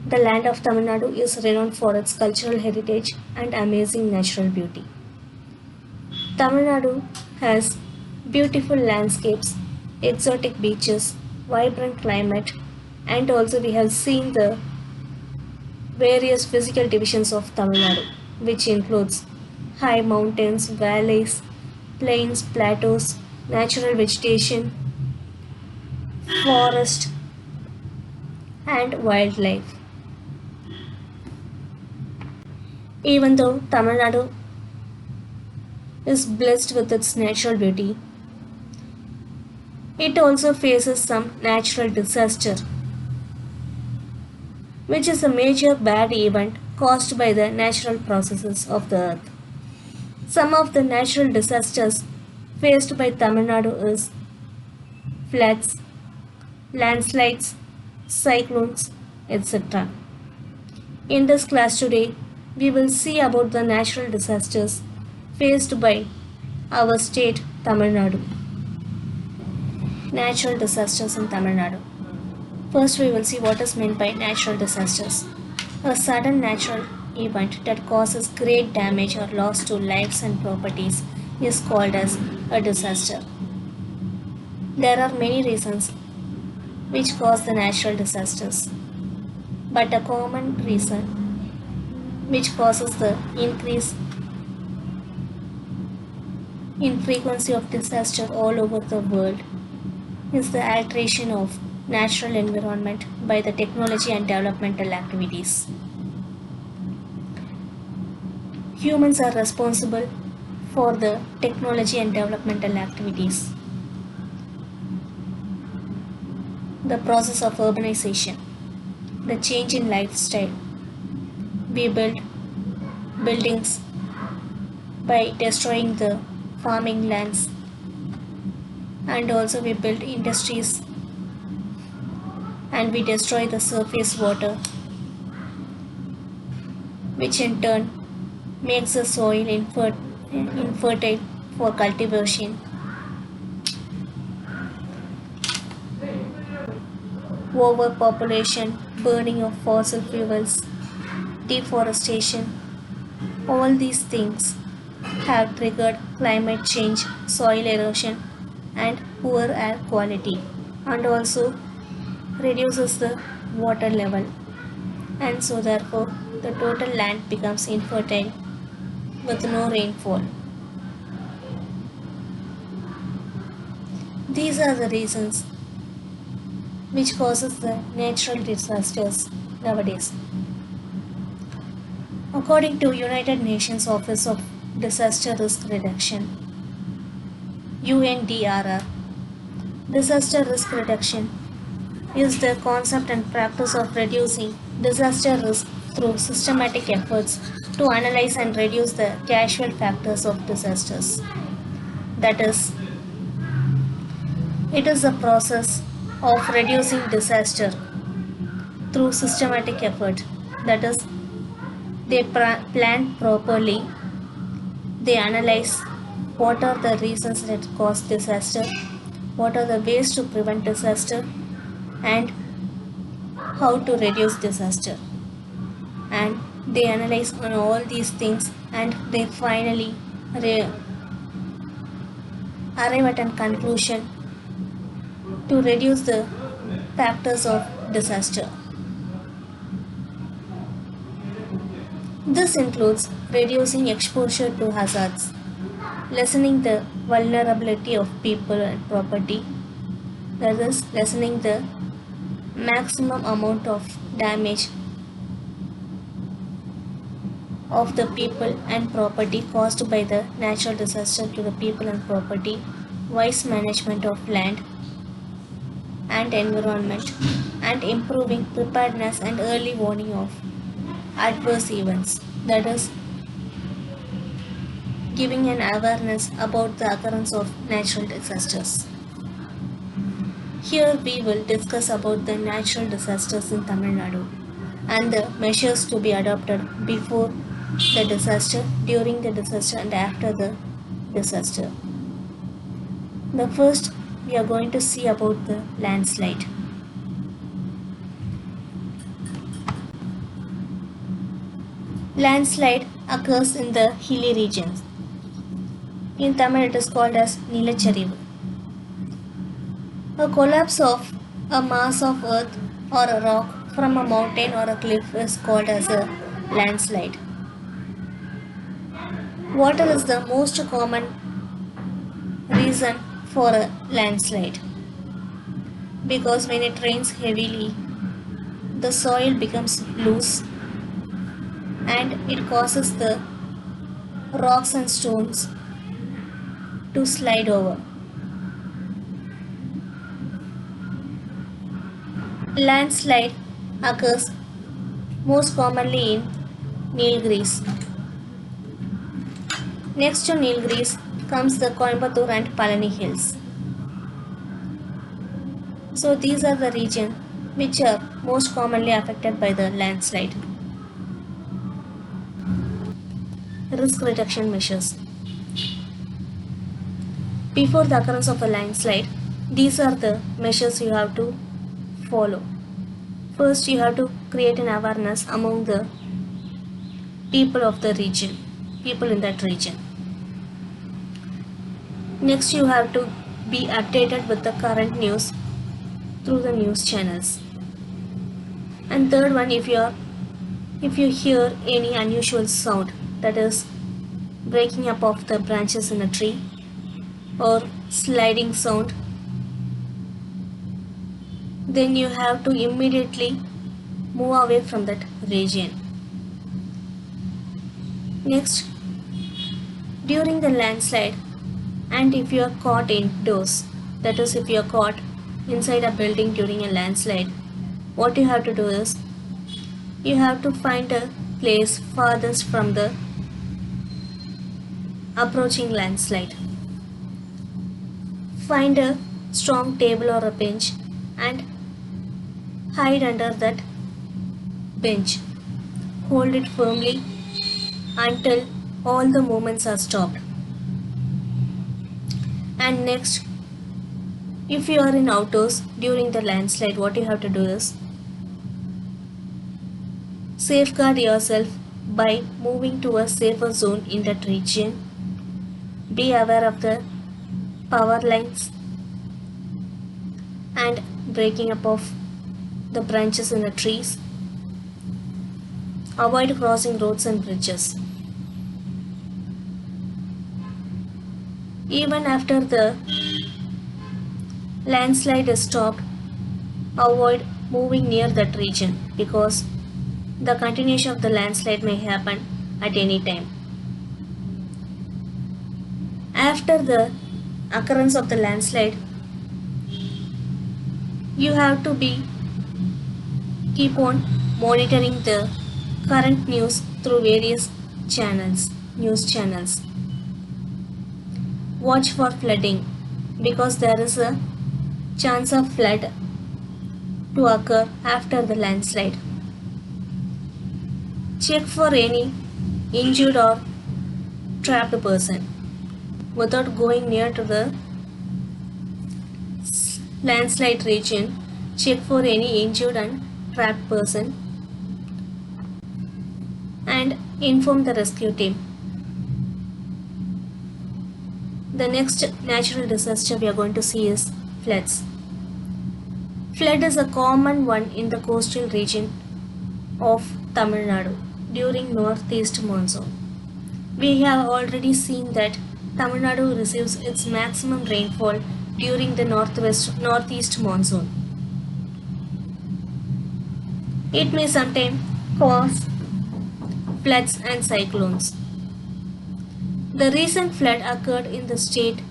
The land of Tamil Nadu is renowned for its cultural heritage and amazing natural beauty. Tamil Nadu has beautiful landscapes, exotic beaches, vibrant climate, and also we have seen the various physical divisions of Tamil Nadu, which includes high mountains, valleys, plains, plateaus, natural vegetation, forest, and wildlife. Even though Tamil Nadu is blessed with its natural beauty, it also faces some natural disaster, which is a major bad event caused by the natural processes of the earth. Some of the natural disasters faced by Tamil Nadu is floods, landslides, cyclones, etc. In this class today, we will see about the natural disasters faced by our state Tamil Nadu. Natural disasters in Tamil Nadu. First, we will see what is meant by natural disasters. A sudden natural event that causes great damage or loss to lives and properties is called as a disaster. There are many reasons which cause the natural disasters, but a common reason which causes the increase in frequency of disaster all over the world is the alteration of natural environment by the technology and developmental activities. Humans are responsible for the technology and developmental activities. The process of urbanization, the change in lifestyle. We build buildings by destroying the farming lands, and also we build industries and we destroy the surface water, which in turn makes the soil infertile for cultivation. Overpopulation, burning of fossil fuels, deforestation, all these things have triggered climate change, soil erosion, and poor air quality, and also reduces the water level, and so therefore the total land becomes infertile with no rainfall. These are the reasons which causes the natural disasters nowadays. According to United Nations Office of Disaster Risk Reduction, UNDRR, disaster risk reduction is the concept and practice of reducing disaster risk through systematic efforts to analyze and reduce the casual factors of disasters. That is, it is a process of reducing disaster through systematic effort. That is, they plan properly, they analyze what are the reasons that cause disaster, what are the ways to prevent disaster, and how to reduce disaster. And they analyze on all these things and they finally arrive at a conclusion to reduce the factors of disaster. This includes reducing exposure to hazards, lessening the vulnerability of people and property, that is, lessening the maximum amount of damage of the people and property caused by the natural disaster to the people and property, wise management of land and environment, and improving preparedness and early warning of adverse events, that is, giving an awareness about the occurrence of natural disasters. Here we will discuss about the natural disasters in Tamil Nadu and the measures to be adopted before the disaster, during the disaster, and after the disaster. The first, we are going to see about the landslide. Landslide occurs in the hilly regions. In Tamil it is called as Nilacharivu. A collapse of a mass of earth or a rock from a mountain or a cliff is called as a landslide. Water is the most common reason for a landslide because when it rains heavily, the soil becomes loose and it causes the rocks and stones to slide over. Landslide occurs most commonly in Nilgiris. Next to Nilgiris comes the Coimbatore and Palani hills. So these are the regions which are most commonly affected by the landslide. Risk reduction measures. Before the occurrence of a landslide, these are the measures you have to follow. First, you have to create an awareness among the people of the region, people in that region. Next, you have to be updated with the current news through the news channels. And third one, if you hear any unusual sound, that is breaking up of the branches in a tree or sliding sound, then you have to immediately move away from that region. Next, during the landslide, and if you are caught indoors, that is if you are caught inside a building during a landslide, what you have to do is you have to find a place farthest from the approaching landslide. Find a strong table or a bench and hide under that bench. Hold it firmly until all the movements are stopped. And next, if you are in outdoors during the landslide, what you have to do is safeguard yourself by moving to a safer zone in that region. Be aware of the power lines and breaking up of the branches in the trees. Avoid crossing roads and bridges. Even after the landslide is stopped, avoid moving near that region because the continuation of the landslide may happen at any time. After the occurrence of the landslide, you have to keep on monitoring the current news through various news channels. Watch for flooding because there is a chance of flood to occur after the landslide. Check for any injured or trapped person. Without going near to the landslide region, check for any injured and trapped person and inform the rescue team. The next natural disaster we are going to see is floods. Flood is a common one in the coastal region of Tamil Nadu during northeast monsoon. We have already seen that Tamil Nadu receives its maximum rainfall during the northeast monsoon. It may sometimes cause floods and cyclones. The recent flood occurred in the state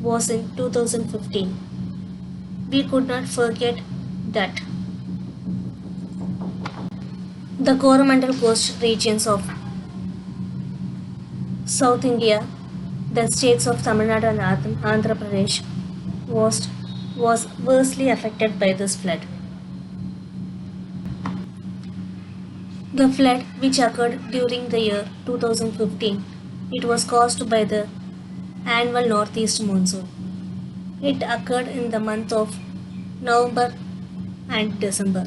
was in 2015. We could not forget that. The Coromandel coast regions of South India, the states of Tamil Nadu and Andhra Pradesh, was worstly affected by this flood. The flood which occurred during the year 2015, it was caused by the annual northeast monsoon. It occurred in the month of November and December.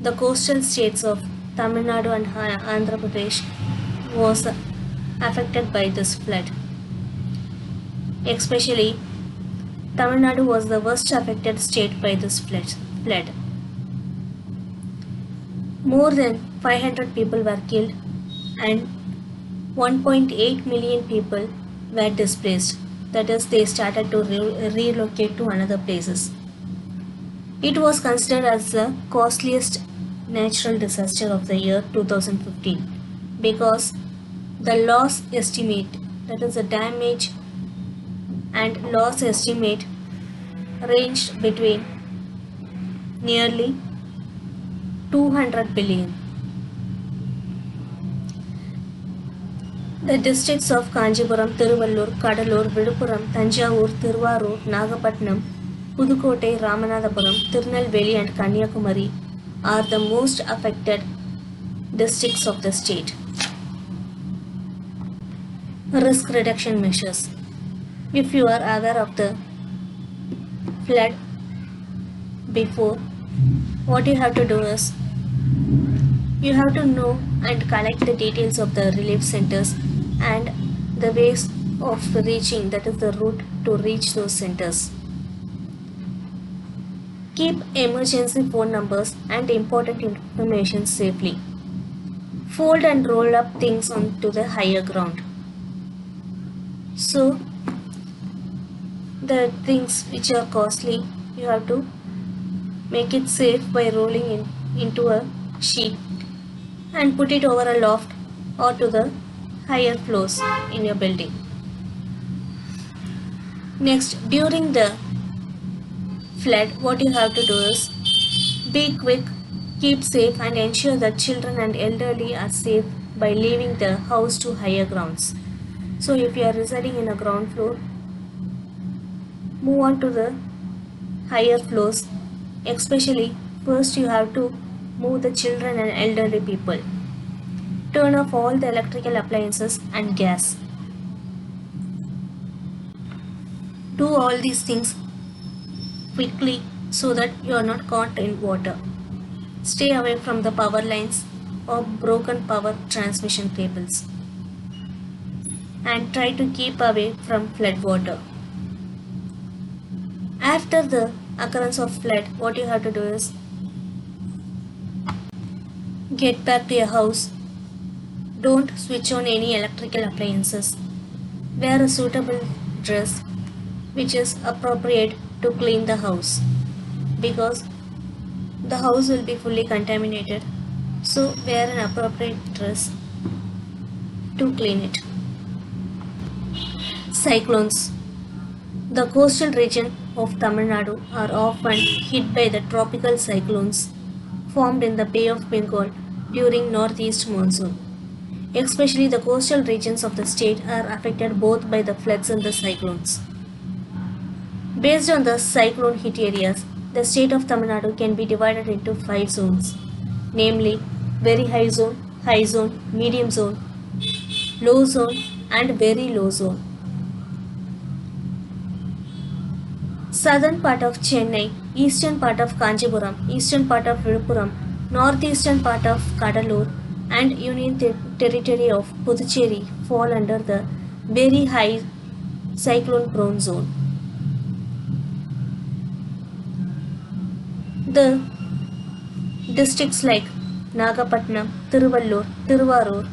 The coastal states of Tamil Nadu and Andhra Pradesh was affected by this flood. Especially, Tamil Nadu was the worst affected state by this flood. More than 500 people were killed and 1.8 million people were displaced. That is, they started to relocate to another places. It was considered as the costliest natural disaster of the year 2015 because the loss estimate, that is the damage and loss estimate, ranged between nearly 200 billion. The districts of Kanjipuram, Tiruvallur, Kadalur, Viduppuram, Tanjavur, Tirvarur, Nagapattinam, Pudukkottai, Ramanathapuram, Tirunelveli and Kanyakumari are the most affected districts of the state. Risk reduction measures. If you are aware of the flood before, what you have to do is you have to know and collect the details of the relief centers and the ways of reaching, that is the route to reach those centers. Keep emergency phone numbers and important information safely. Fold and roll up things onto the higher ground. So, the things which are costly, you have to make it safe by rolling into a sheet and put it over a loft or to the higher floors in your building. Next, during the flood, what you have to do is be quick, keep safe and ensure that children and elderly are safe by leaving the house to higher grounds. So if you are residing in a ground floor, move on to the higher floors. Especially, first you have to move the children and elderly people. Turn off all the electrical appliances and gas. Do all these things quickly so that you are not caught in water. Stay away from the power lines or broken power transmission cables. And try to keep away from flood water. After the occurrence of flood, what you have to do is get back to your house. Don't switch on any electrical appliances. Wear a suitable dress which is appropriate to clean the house because the house will be fully contaminated. So wear an appropriate dress to clean it. Cyclones. The coastal region of Tamil Nadu are often hit by the tropical cyclones formed in the Bay of Bengal during northeast monsoon. Especially the coastal regions of the state are affected both by the floods and the cyclones. Based on the cyclone hit areas, the state of Tamil Nadu can be divided into 5 zones, namely very high zone, medium zone, low zone and very low zone. Southern part of Chennai, eastern part of Kanjipuram, eastern part of Viduppuram, northeastern part of Kadalur and Union Territory of Puducherry fall under the very high cyclone prone zone. The districts like Nagapattinam, Tiruvallur, Tiruvarur,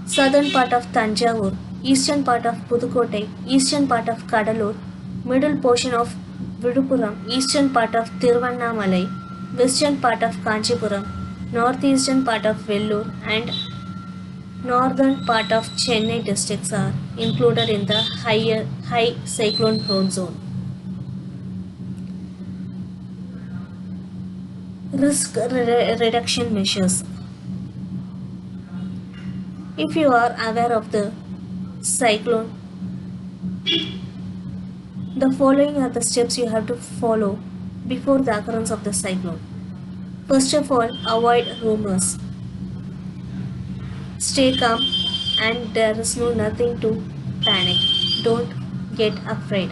southern part of Tanjavur, eastern part of Pudukkottai, eastern part of Kadalur, middle portion of Viduppuram, eastern part of Tiruvannamalai, western part of Kanchipuram, northeastern part of Vellore and northern part of Chennai districts are included in the high cyclone prone zone. Risk reduction measures. If you are aware of the cyclone, the following are the steps you have to follow before the occurrence of the cyclone. First of all, avoid rumors. Stay calm and there is nothing to panic. Don't get afraid.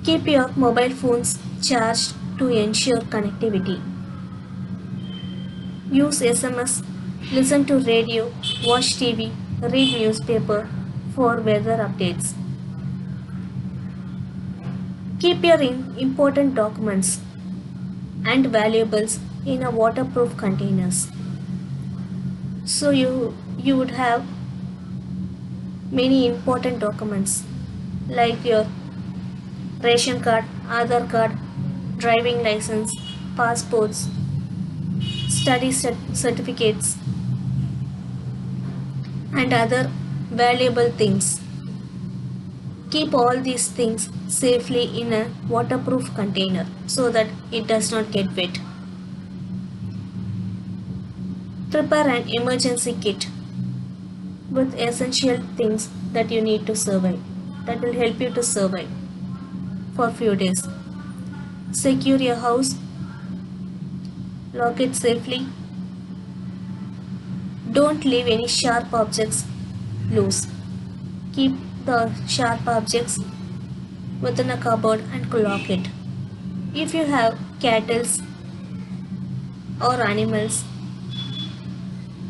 Keep your mobile phones charged to ensure connectivity. use SMS, listen to radio, watch TV, read newspaper for weather updates. Keep your important documents and valuables in a waterproof containers. So you would have many important documents like your ration card, Aadhaar card, driving license, passports, study certificates, and other valuable things. Keep all these things safely in a waterproof container so that it does not get wet. Prepare an emergency kit with essential things that you need to survive, that will help you to survive for few days. Secure your house, lock it safely. Don't leave any sharp objects loose. Keep the sharp objects within a cupboard and lock it. If you have cattle or animals,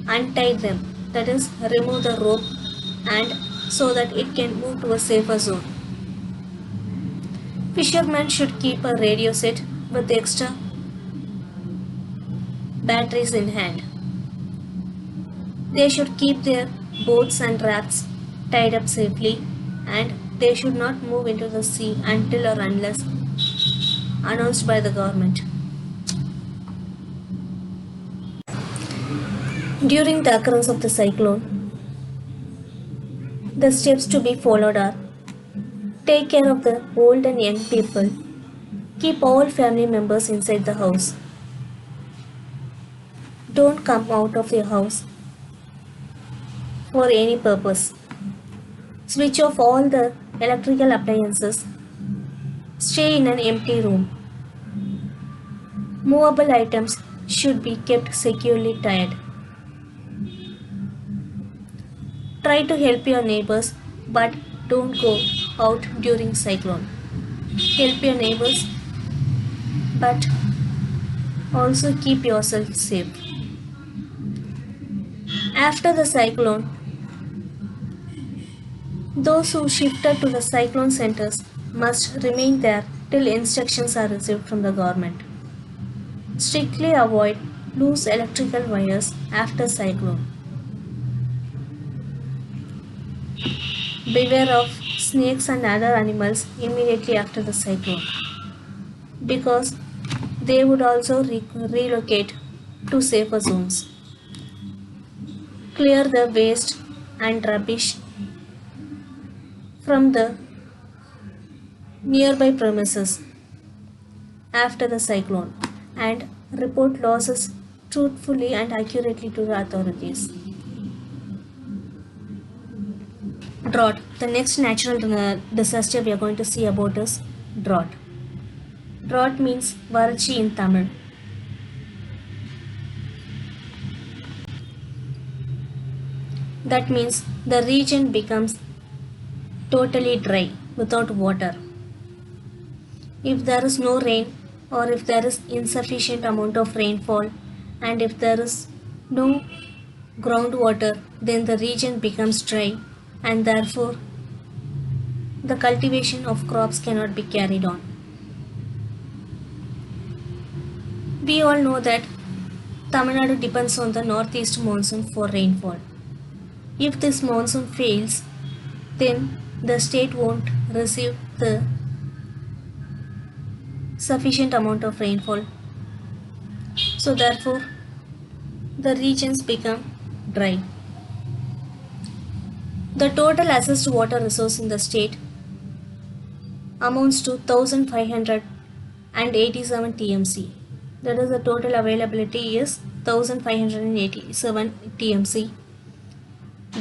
untie them, that is, remove the rope and so that it can move to a safer zone. Fishermen should keep a radio set with extra batteries in hand. They should keep their boats and rafts tied up safely and they should not move into the sea until or unless announced by the government. During the occurrence of the cyclone, the steps to be followed are: take care of the old and young people. Keep all family members inside the house. Don't come out of your house for any purpose. Switch off all the electrical appliances. Stay in an empty room. Movable items should be kept securely tied. Try to help your neighbors, but don't go out during cyclone. Help your neighbors, but also keep yourself safe. After the cyclone, those who shifted to the cyclone centers must remain there till instructions are received from the government. Strictly avoid loose electrical wires after cyclone. Beware of snakes and other animals immediately after the cyclone because they would also relocate to safer zones. Clear the waste and rubbish from the nearby premises after the cyclone and report losses truthfully and accurately to the authorities. Drought. The next natural disaster we are going to see about is drought. Drought means varachi in Tamil. That means the region becomes totally dry without water. If there is no rain or if there is insufficient amount of rainfall and if there is no groundwater, then the region becomes dry and therefore the cultivation of crops cannot be carried on. We all know that Tamil Nadu depends on the northeast monsoon for rainfall. If this monsoon fails, then the state won't receive the sufficient amount of rainfall. So therefore, the regions become dry. The total assessed water resource in the state amounts to 1587 TMC. That is, the total availability is 1587 TMC.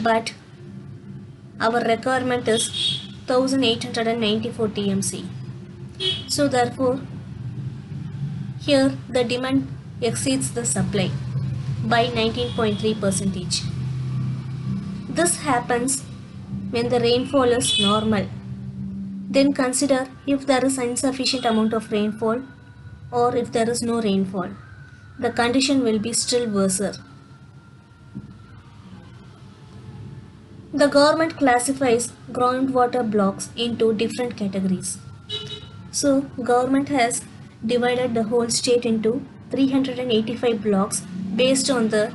But our requirement is 1894 TMC. So therefore, here the demand exceeds the supply by 19.3%. This happens when the rainfall is normal. Then consider if there is insufficient amount of rainfall or if there is no rainfall. the condition will be still worse. The government classifies groundwater blocks into different categories. So, government has divided the whole state into 385 blocks based on the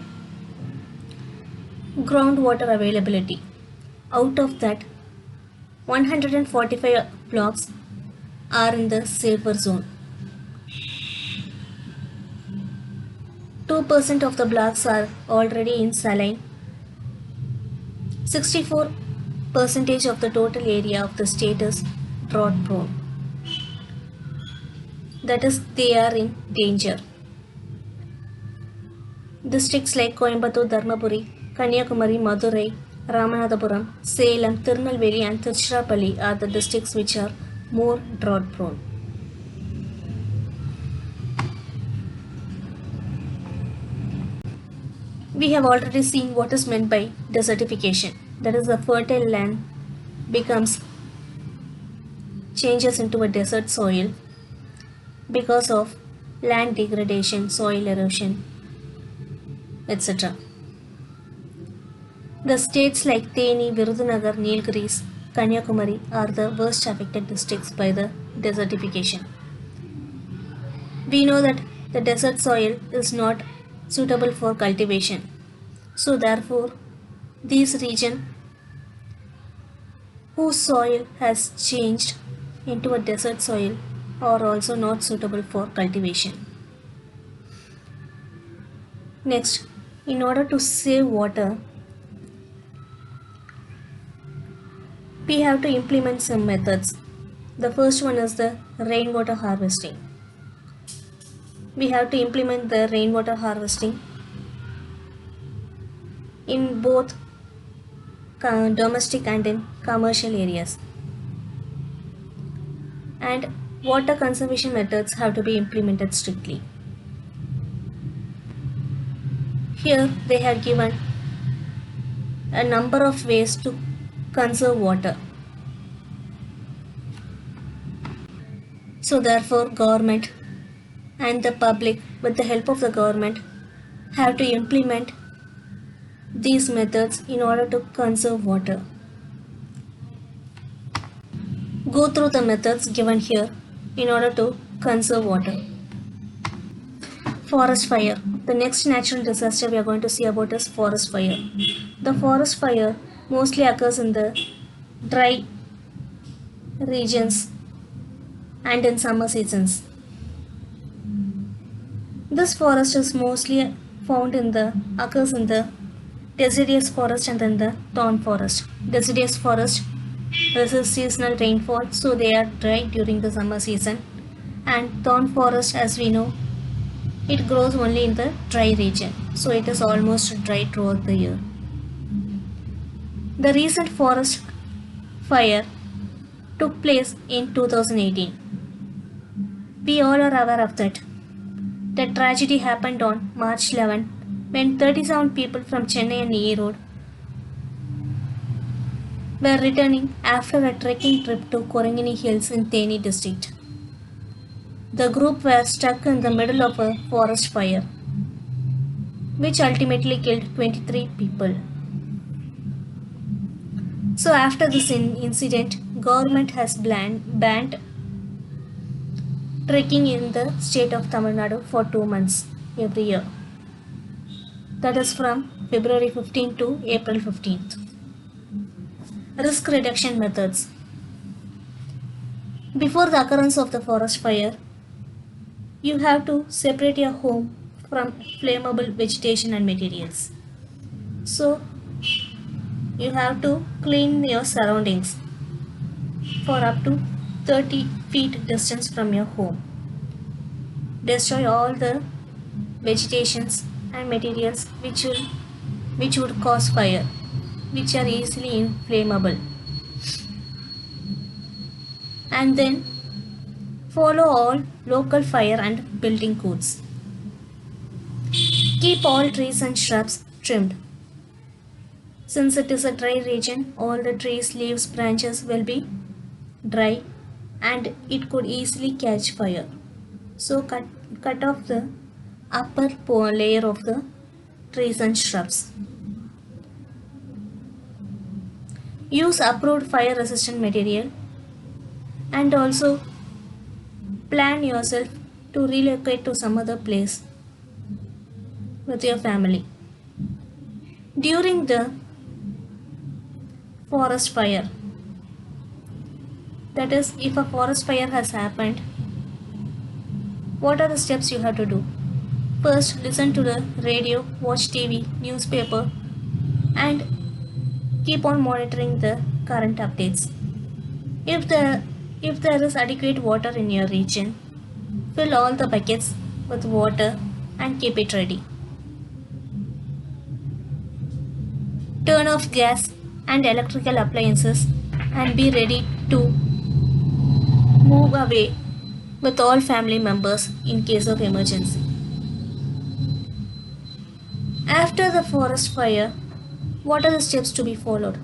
groundwater availability. Out of that, 145 blocks are in the safer zone. 2% of the blocks are already in saline. 64% of the total area of the state is drought prone. That is, they are in danger. Districts like Coimbatore, Dharmapuri, Kanyakumari, Madurai, Ramanathapuram, Salem, Tirunelveli and Tiruchirappalli are the districts which are more drought prone. We have already seen what is meant by desertification. That is, the fertile land changes into a desert soil because of land degradation, soil erosion, etc. The states like Theni, Virudhunagar, Nilgiris, Kanyakumari are the worst affected districts by the desertification. We know that the desert soil is not suitable for cultivation. So therefore, these regions whose soil has changed into a desert soil are also not suitable for cultivation. Next, in order to save water, we have to implement some methods. The first one is the rainwater harvesting. We have to implement the rainwater harvesting in both domestic and in commercial areas. And water conservation methods have to be implemented strictly. Here they have given a number of ways to conserve water. So therefore, government and the public, with the help of the government, have to implement these methods in order to conserve water. Go through the methods given here in order to conserve water. Forest fire. The next natural disaster we are going to see about is forest fire. The forest fire mostly occurs in the dry regions and in summer seasons. This forest is mostly occurs in the deciduous forest and then the thorn forest. Deciduous forest resist seasonal rainfall, so they are dry during the summer season. And thorn forest, as we know, it grows only in the dry region, so it is almost dry throughout the year. The recent forest fire took place in 2018. We all are aware of that. The tragedy happened on March 11 when 37 people from Chennai and Erode were returning after a trekking trip to Korangini Hills in Theni district. The group were stuck in the middle of a forest fire, which ultimately killed 23 people. So after this incident, government has banned trekking in the state of Tamil Nadu for 2 months every year. That is from February 15 to April 15th. Risk reduction methods. Before the occurrence of the forest fire, you have to separate your home from flammable vegetation and materials. So, you have to clean your surroundings for up to 30 feet distance from your home. Destroy all the vegetations and materials which would cause fire, which are easily inflammable. And then follow all local fire and building codes. Keep all trees and shrubs trimmed. Since it is a dry region, all the trees, leaves, branches will be dry and it could easily catch fire. So cut off the upper layer of the trees and shrubs. Use approved fire resistant material and also plan yourself to relocate to some other place with your family. During the forest fire, that is, if a forest fire has happened, what are the steps you have to do? First, listen to the radio, watch TV, newspaper, and keep on monitoring the current updates. If there is adequate water in your region, fill all the buckets with water and keep it ready. Turn off gas and electrical appliances and be ready to move away with all family members in case of emergency. After the forest fire, what are the steps to be followed?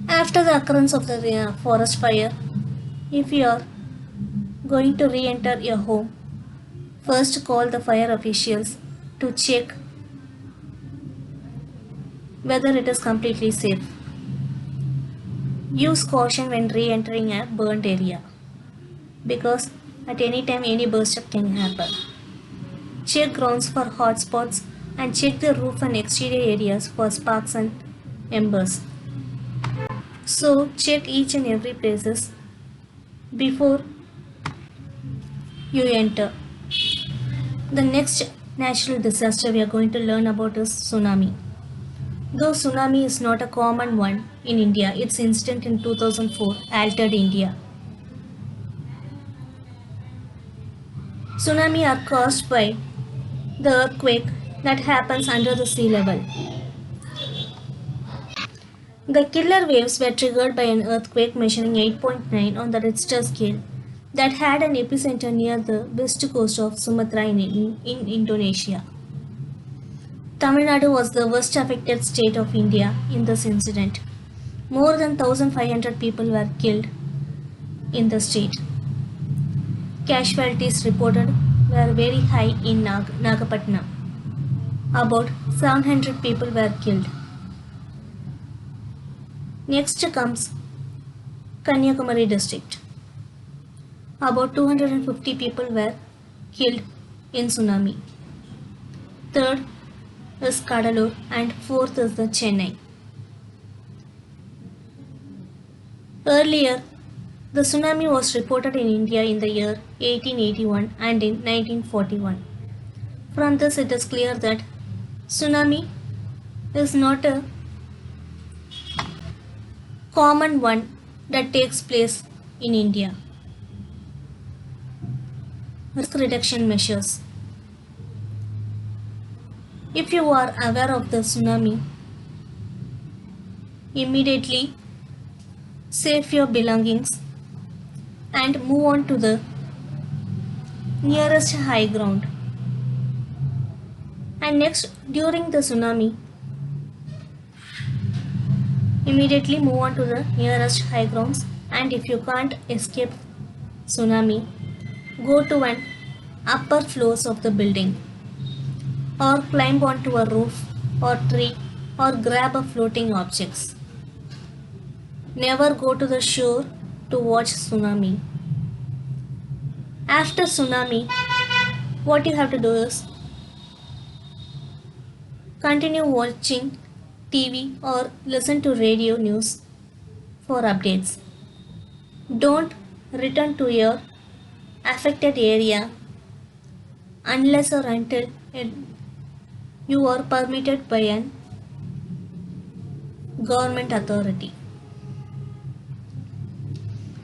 After the occurrence of the forest fire, if you are going to re-enter your home, first call the fire officials to check whether it is completely safe. Use caution when re-entering a burned area because at any time any burst up can happen. Check grounds for hot spots and check the roof and exterior areas for sparks and embers. So check each and every places before you enter. The next natural disaster we are going to learn about is tsunami. Though tsunami is not a common one in India, its incident in 2004 altered India. Tsunami are caused by the earthquake that happens under the sea level. The killer waves were triggered by an earthquake measuring 8.9 on the Richter scale that had an epicenter near the west coast of Sumatra in Indonesia. Tamil Nadu was the worst affected state of India in this incident. More than 1,500 people were killed in the state. Casualties reported were very high in Nagapattinam. About 700 people were killed. Next comes Kanyakumari district. About 250 people were killed in tsunami. Third is Kadalur and fourth is the Chennai. Earlier, the tsunami was reported in India in the year 1881 and in 1941. From this it is clear that tsunami is not a common one that takes place in India. Risk reduction measures. If you are aware of the tsunami, immediately save your belongings and move on to the nearest high ground. And next, during the tsunami, immediately move on to the nearest high grounds, and if you can't escape tsunami, go to an upper floors of the building or climb onto a roof or tree or grab a floating objects. Never go to the shore to watch tsunami. After tsunami, what you have to do is continue watching TV or listen to radio news for updates. Don't return to your affected area unless or until you are permitted by an government authority.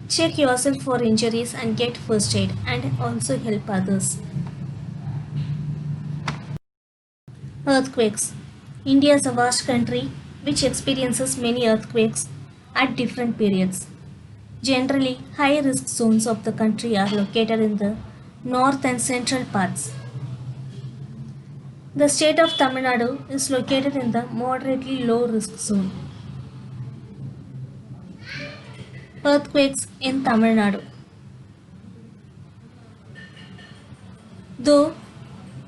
Check yourself for injuries and get first aid and also help others. Earthquakes. India is a vast country which experiences many earthquakes at different periods. Generally, high risk zones of the country are located in the north and central parts. The state of Tamil Nadu is located in the moderately low risk zone. Earthquakes in Tamil Nadu. Though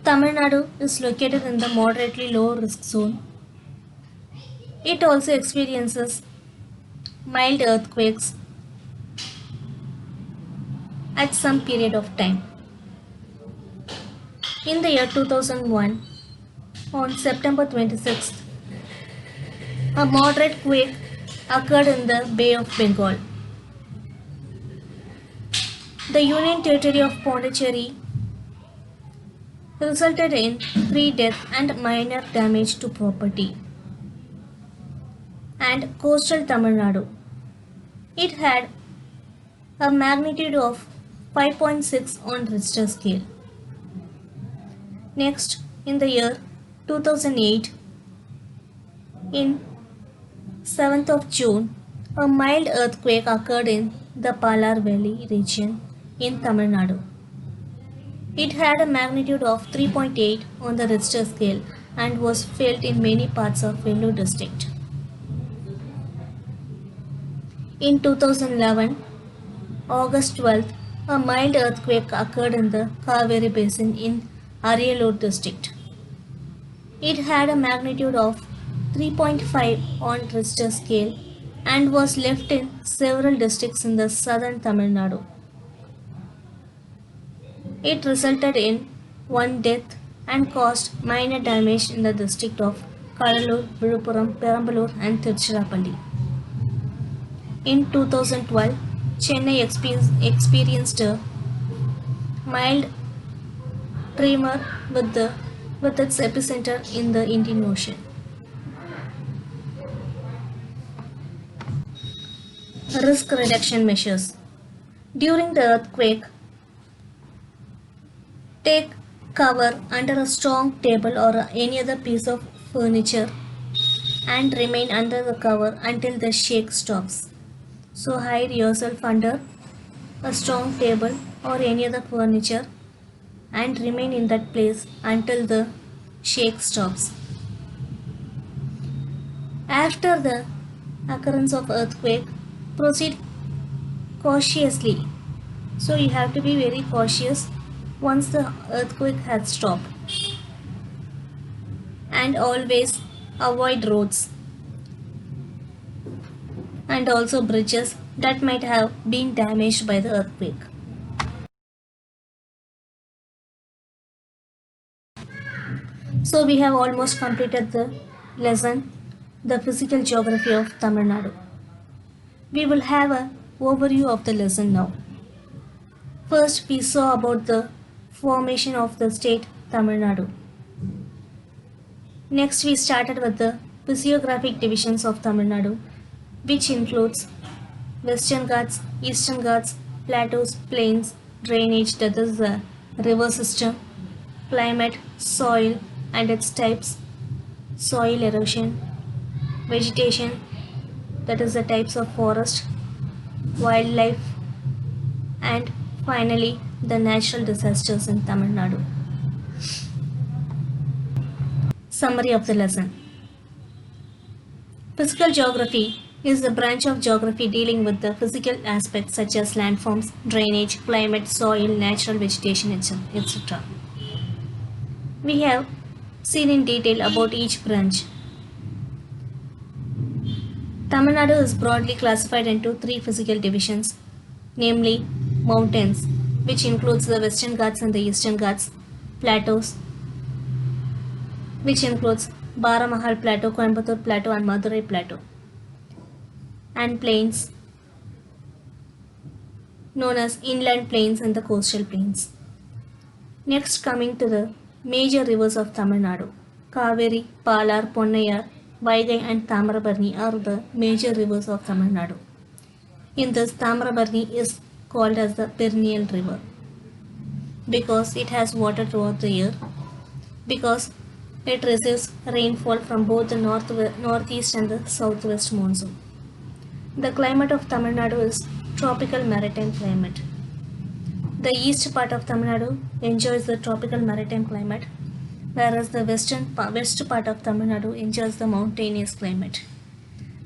Tamil Nadu is located in the moderately low risk zone, it also experiences mild earthquakes at some period of time. In the year 2001, on September 26th, a moderate quake occurred in the Bay of Bengal. The Union Territory of Pondicherry resulted in 3 deaths and minor damage to property. And coastal Tamil Nadu. It had a magnitude of 5.6 on Richter scale. Next, in the year 2008, in 7th of June, a mild earthquake occurred in the Palar Valley region in Tamil Nadu. It had a magnitude of 3.8 on the Richter scale and was felt in many parts of Vellore district. In 2011, August 12th, a mild earthquake occurred in the Kaveri Basin in Ariyalur district. It had a magnitude of 3.5 on Richter scale and was left in several districts in the southern Tamil Nadu. It resulted in 1 death and caused minor damage in the district of Kadalur, Viluppuram, Perambalur and Tiruchirappalli. In 2012, Chennai experienced a mild tremor with its epicenter in the Indian Ocean. Risk reduction measures. During the earthquake, take cover under a strong table or any other piece of furniture and remain under the cover until the shake stops. So hide yourself under a strong table or any other furniture and remain in that place until the shake stops. After the occurrence of earthquake, proceed cautiously. So you have to be very cautious once the earthquake has stopped. And always avoid roads and also bridges that might have been damaged by the earthquake. So we have almost completed the lesson, the physical geography of Tamil Nadu. We will have an overview of the lesson now. First, we saw about the formation of the state Tamil Nadu. Next, we started with the physiographic divisions of Tamil Nadu, which includes Western Ghats, Eastern Ghats, plateaus, plains, drainage, that is the river system, climate, soil and its types, soil erosion, vegetation, that is the types of forest, wildlife, and finally the natural disasters in Tamil Nadu. Summary of the lesson. Physical geography is the branch of geography dealing with the physical aspects such as landforms, drainage, climate, soil, natural vegetation, etc. We have seen in detail about each branch. Tamil Nadu is broadly classified into 3 physical divisions, namely mountains, which includes the Western Ghats and the Eastern Ghats, plateaus, which includes Baramahal Plateau, Coimbatore Plateau and Madurai Plateau, and plains, known as inland plains and the coastal plains. Next, coming to the major rivers of Tamil Nadu, Kaveri, Palar, Ponnayar, Vaigai and Tamarabarni are the major rivers of Tamil Nadu. In this, Tamarabarni is called as the perennial river because it has water throughout the year, because it receives rainfall from both the northeast and the southwest monsoon. The climate of Tamil Nadu is tropical maritime climate. The east part of Tamil Nadu enjoys the tropical maritime climate, whereas the west part of Tamil Nadu enjoys the mountainous climate.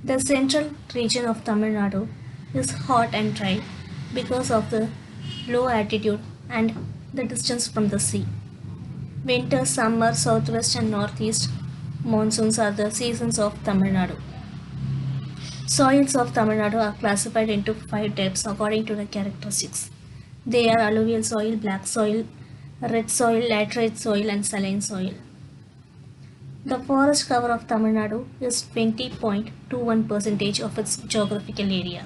The central region of Tamil Nadu is hot and dry because of the low altitude and the distance from the sea. Winter, summer, southwest and northeast monsoons are the seasons of Tamil Nadu. Soils of Tamil Nadu are classified into 5 types according to the characteristics. They are alluvial soil, black soil, red soil, laterite soil and saline soil. The forest cover of Tamil Nadu is 20.21% of its geographical area,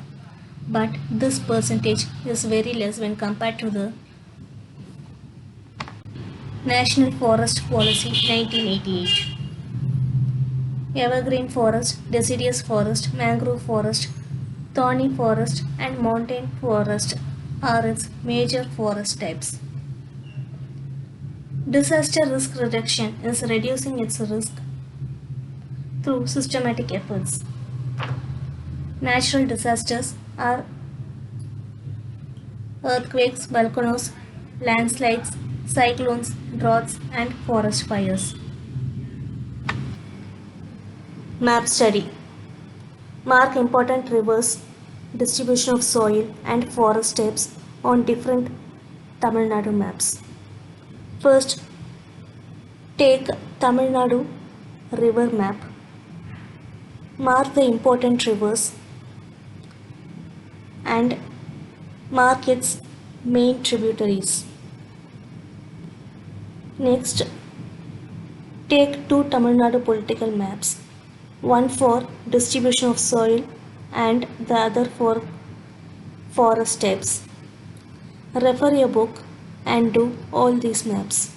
but this percentage is very less when compared to the National Forest Policy 1988. Evergreen forest, deciduous forest, mangrove forest, thorny forest and mountain forest are its major forest types. Disaster risk reduction is reducing its risk through systematic efforts. Natural disasters are earthquakes, volcanoes, landslides, cyclones, droughts, and forest fires. Map study. Mark important rivers, distribution of soil, and forest types on different Tamil Nadu maps. First, take Tamil Nadu river map. Mark the important rivers and mark its main tributaries. Next, take two Tamil Nadu political maps, one for distribution of soil and the other for forest types. Refer a book and do all these maps.